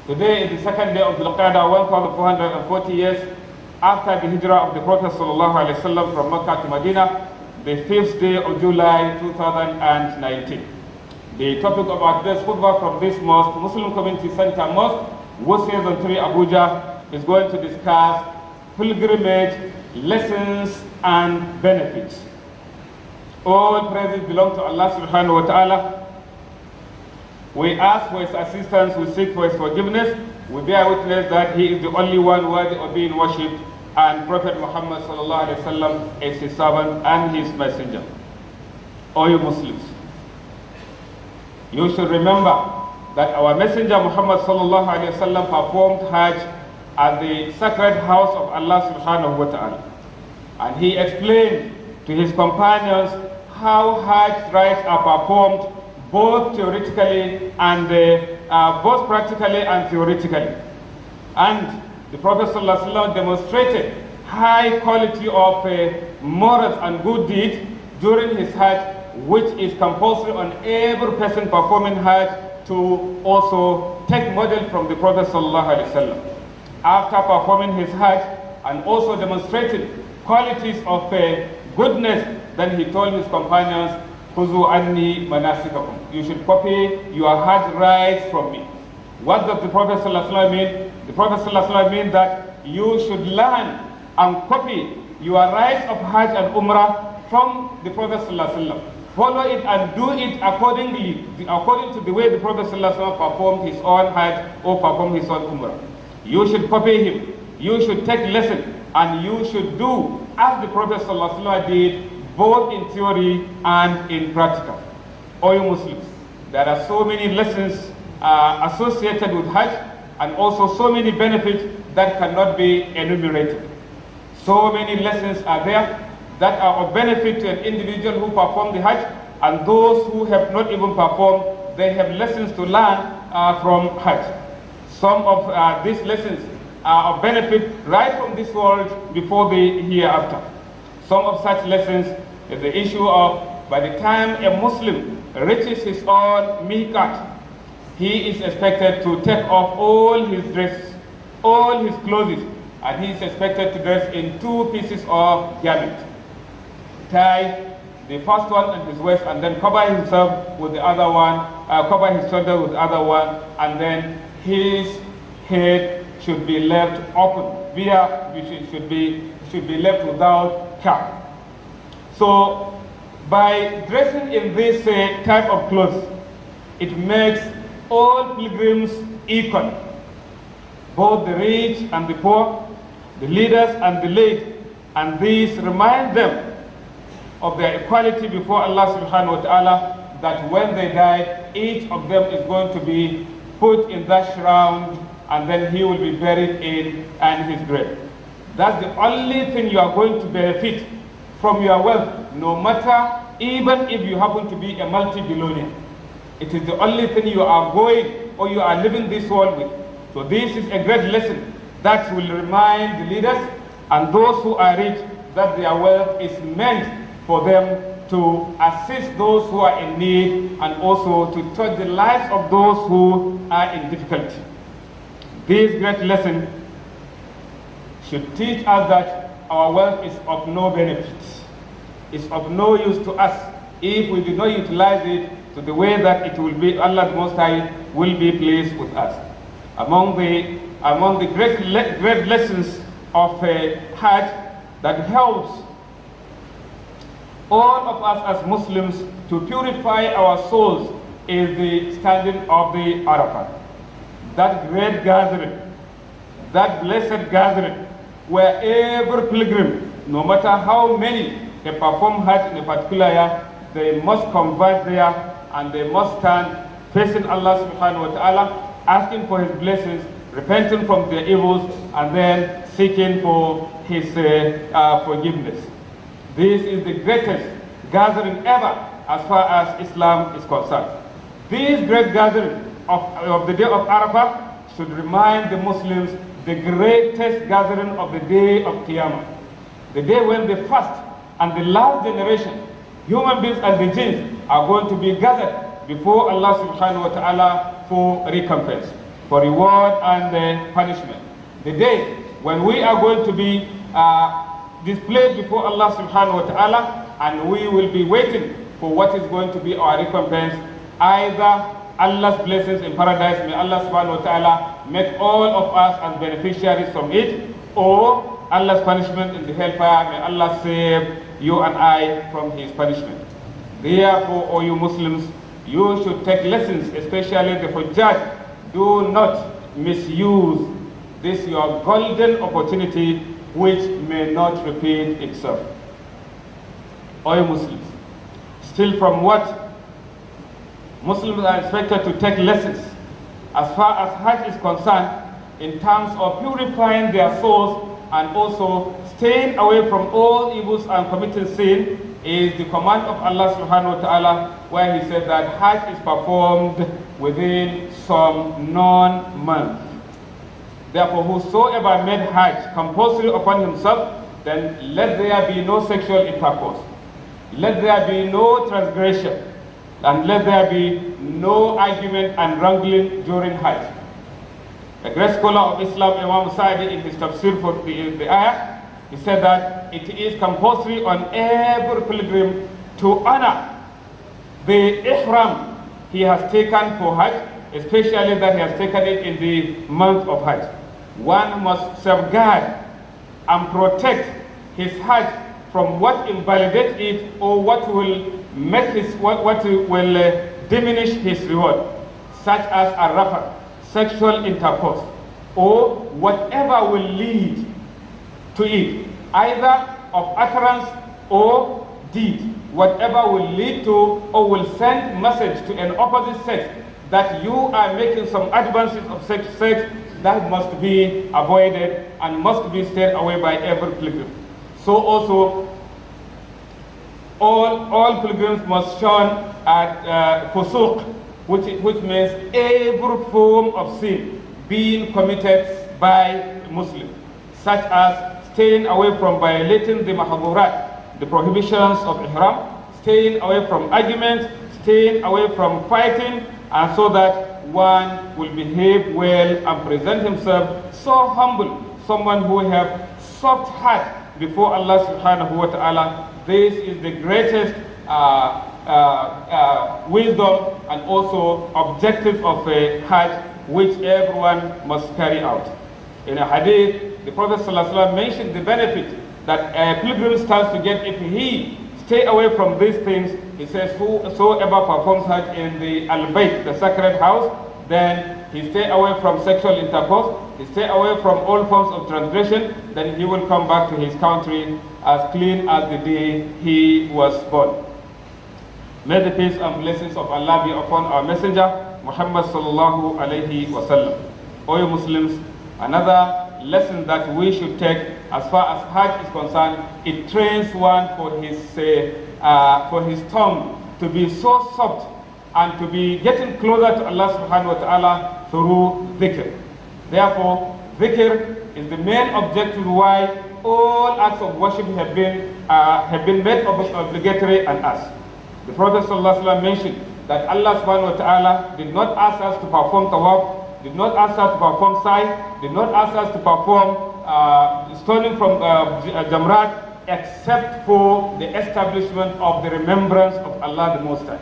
Today is the second day of the Qa'dah, 1440 years after the hijrah of the Prophet ﷺ from Mecca to Medina, the 5th day of July 2019. The topic of our today's khutbah from this mosque, Muslim Community Center Mosque, Wusayz on 3 Abuja, is going to discuss pilgrimage, lessons and benefits. All praises belong to Allah subhanahu wa ta'ala. We ask for His assistance, we seek for His forgiveness. We bear witness that He is the only one worthy of being worshipped, and Prophet Muhammad sallallahu alaihi wasallam is His servant and His messenger. O you Muslims, you should remember that our messenger Muhammad sallallahu alaihi wasallam performed Hajj at the sacred house of Allah subhanahu wa ta'ala. And he explained to his companions how Hajj rites are performed both theoretically and both practically and theoretically. And the Prophet ﷺ demonstrated high quality of morals and good deeds during his Hajj, which is compulsory on every person performing Hajj to also take model from the Prophet ﷺ. After performing his Hajj and also demonstrated qualities of goodness, then he told his companions, Khuzu anni manasikakum. You should copy your Hajj rites from me. What does the Prophet ﷺ mean? The Prophet ﷺ means that you should learn and copy your rites of Hajj and Umrah from the Prophet ﷺ. Follow it and do it accordingly, according to the way the Prophet ﷺ performed his own Hajj or performed his own Umrah. You should copy him. You should take lesson, and you should do as the Prophet ﷺ did, both in theory and in practical. O you Muslims, there are so many lessons associated with Hajj, and also so many benefits that cannot be enumerated. So many lessons are there that are of benefit to an individual who performed the Hajj, and those who have not even performed, they have lessons to learn from Hajj. Some of these lessons are of benefit right from this world before the hereafter. Some of such lessons is the issue of, by the time a Muslim reaches his own miqat, he is expected to take off all his dresses, all his clothes, and he is expected to dress in 2 pieces of garment. Tie the first one at his waist, and then cover himself with the other one, cover his shoulder with the other one, and then his head should be left open. Beard should be left without cap. So, by dressing in this type of clothes, it makes all pilgrims equal, both the rich and the poor, the leaders and the laity, and this reminds them of their equality before Allah subhanahu wa ta'ala, that when they die, each of them is going to be put in that shroud, and then he will be buried in his grave. That's the only thing you are going to benefit from your wealth, no matter, even if you happen to be a multi-billionaire. It is the only thing you are going, or you are living this world with. So this is a great lesson that will remind the leaders and those who are rich that their wealth is meant for them to assist those who are in need, and also to touch the lives of those who are in difficulty. This great lesson should teach us that our wealth is of no benefit. It's of no use to us if we do not utilize it to the way that it will be, Allah the Most High will be pleased with us. Among the great lessons of Hajj that helps all of us as Muslims to purify our souls is the standing of the Arafat. That great gathering, that blessed gathering, where every pilgrim, no matter how many have performed Hajj in a particular year, they must converge there, and they must stand facing Allah subhanahu wa ta'ala, asking for His blessings, repenting from their evils, and then seeking for His forgiveness. This is the greatest gathering ever as far as Islam is concerned. This great gathering of the day of Arafah should remind the Muslims the greatest gathering of the day of Qiyamah. The day when the first and the last generation, human beings and the jinns, are going to be gathered before Allah subhanahu wa ta'ala for recompense. for reward and punishment. The day when we are going to be displayed before Allah subhanahu wa ta'ala, and we will be waiting for what is going to be our recompense, either Allah's blessings in paradise, may Allah subhanahu wa ta'ala make all of us as beneficiaries from it, or Allah's punishment in the hellfire, may Allah save you and I from his punishment. Therefore, O you Muslims, you should take lessons, especially the Hujjaj. Do not misuse this your golden opportunity, which may not repeat itself. O you Muslims, still from what Muslims are expected to take lessons as far as Hajj is concerned, in terms of purifying their souls and also staying away from all evils and committing sin, is the command of Allah subhanahu wa ta'ala, where he said that Hajj is performed within some known month. Therefore, whosoever made Hajj compulsory upon himself, then let there be no sexual intercourse, let there be no transgression, and let there be no argument and wrangling during Hajj. A great scholar of Islam, Imam Sa'di, in his tafsir for the ayah, he said that it is compulsory on every pilgrim to honor the ihram he has taken for Hajj, especially that he has taken it in the month of Hajj. One must safeguard and protect his Hajj from what invalidates it or what will make what will diminish his reward, such as a rafa, sexual intercourse, or whatever will lead to it, either of utterance or deed, whatever will lead to or will send message to an opposite sex that you are making some advances of sex, that must be avoided and must be stayed away by every pilgrim. So also, all pilgrims must shun at fusuq, which means every form of sin being committed by Muslims, such as staying away from violating the mahdurat, the prohibitions of ihram, staying away from arguments, staying away from fighting, and so that one will behave well and present himself so humble, someone who have soft heart before Allah subhanahu wa ta'ala. This is the greatest wisdom and also objective of a Hajj, which everyone must carry out. In a hadith, the Prophet ﷺ mentioned the benefit that a pilgrim stands to get if he stay away from these things. He says, whosoever performs Hajj in the Al-Bayt, the sacred house, then he stay away from sexual intercourse, he stay away from all forms of transgression, then he will come back to his country as clean as the day he was born. May the peace and blessings of Allah be upon our messenger, Muhammad sallallahu alayhi wa sallam. O you Muslims, another lesson that we should take as far as Hajj is concerned, it trains one for his tongue to be so soft and to be getting closer to Allah subhanahu wa ta'ala through dhikr. Therefore, dhikr is the main objective why all acts of worship have been made obligatory on us. The Prophet sallallahu alaihi wasallam mentioned that Allah subhanahu wa ta'ala did not ask us to perform tawaf, did not ask us to perform sa'i, did not ask us to perform stoning from Jamrat, except for the establishment of the remembrance of Allah the Most High.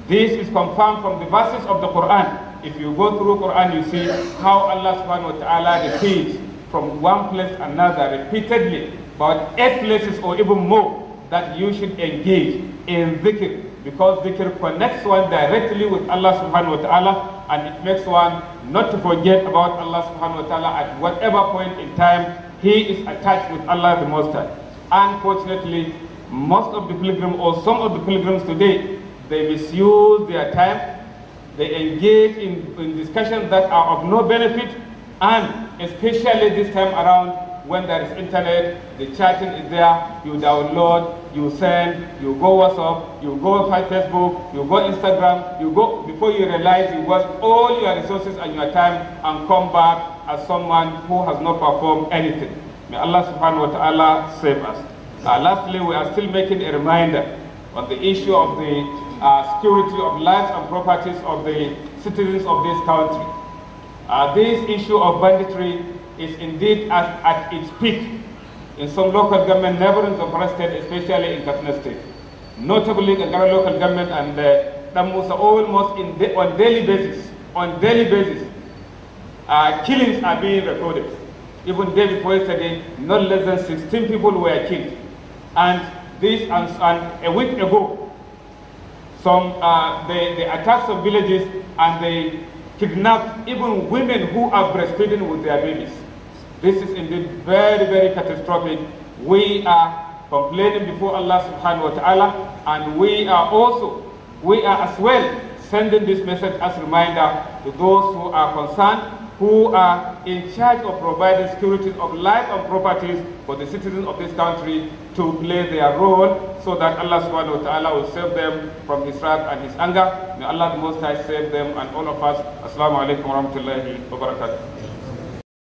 This is confirmed from the verses of the Quran. If you go through Quran, you see how Allah subhanahu wa ta'ala repeats from one place to another repeatedly, about 8 places or even more, that you should engage in dhikr, because dhikr connects one directly with Allah subhanahu wa ta'ala, and it makes one not to forget about Allah subhanahu wa ta'ala at whatever point in time he is attached with Allah the Most High. Unfortunately, most of the pilgrims or some of the pilgrims today, they misuse their time, they engage in discussions that are of no benefit, and especially this time around when there is internet, the chatting is there, you download, you send, you go WhatsApp, you go Facebook, you go Instagram, you go, before you realize you waste all your resources and your time and come back as someone who has not performed anything. May Allah subhanahu wa ta'ala save us. Lastly, we are still making a reminder on the issue of the security of lives and properties of the citizens of this country. This issue of banditry is indeed at its peak in some local government neighboring Zamfara state, especially in Katsina state. Notably, the local government and Damusa almost on daily basis, killings are being recorded. Even day before yesterday, not less than 16 people were killed. And a week ago, they attacked some villages and they kidnapped even women who are breastfeeding with their babies. This is indeed very, very catastrophic. We are complaining before Allah subhanahu wa ta'ala, and we are as well sending this message as a reminder to those who are concerned, who are in charge of providing security of life and properties for the citizens of this country, to play their role so that Allah subhanahu wa ta'ala will save them from his wrath and his anger. May Allah the Most High save them and all of us. Assalamu alaikum wa rahmatullahi wa barakatuh.